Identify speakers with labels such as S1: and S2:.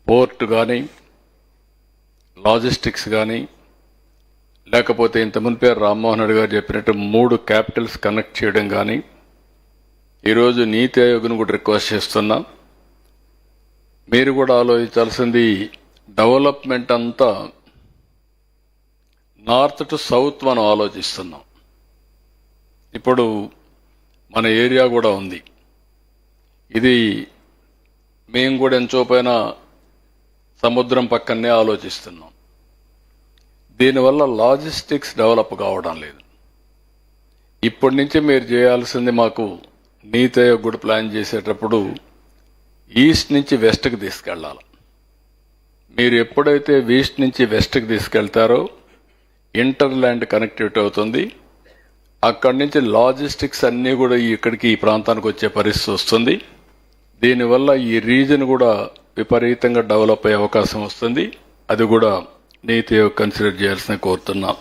S1: Port కానీ, logistics కానీ, లేకపోతే ఇంత మునిపే రామ్మోహన్ రెడ్డి గారు చెప్పినట్టు 3 క్యాపిటల్స్ కనెక్ట్ చేయడం కానీ, ఈరోజు నీతి ఆయోగ్ను కూడా రిక్వెస్ట్ చేస్తున్నా. మీరు కూడా ఆలోచించాల్సింది డెవలప్మెంట్ అంతా నార్త్ టు సౌత్ మనం ఆలోచిస్తున్నాం. ఇప్పుడు మన ఏరియా కూడా ఉంది. ఇది మేము కూడా ఎంచోపైన సముద్రం పక్కనే ఆలోచిస్తున్నాం. దీనివల్ల లాజిస్టిక్స్ డెవలప్ కావడం లేదు. ఇప్పటి నుంచి మీరు చేయాల్సింది, మాకు నీతి ఆయోగ్ కూడా ప్లాన్ చేసేటప్పుడు ఈస్ట్ నుంచి వెస్ట్కి తీసుకెళ్లాలి. మీరు ఎప్పుడైతే ఈస్ట్ నుంచి వెస్ట్కి తీసుకెళ్తారో ఇంటర్లాండ్ కనెక్టివిటీ అవుతుంది. అక్కడి నుంచి లాజిస్టిక్స్ అన్నీ కూడా ఇక్కడికి ఈ ప్రాంతానికి వచ్చే పరిస్థితి వస్తుంది. దీనివల్ల ఈ రీజన్ కూడా విపరీతంగా డెవలప్ అయ్యే అవకాశం వస్తుంది. అది కూడా నీతి ఆయోగ్ కన్సిడర్ చేయాల్సిన కోరుతున్నాం.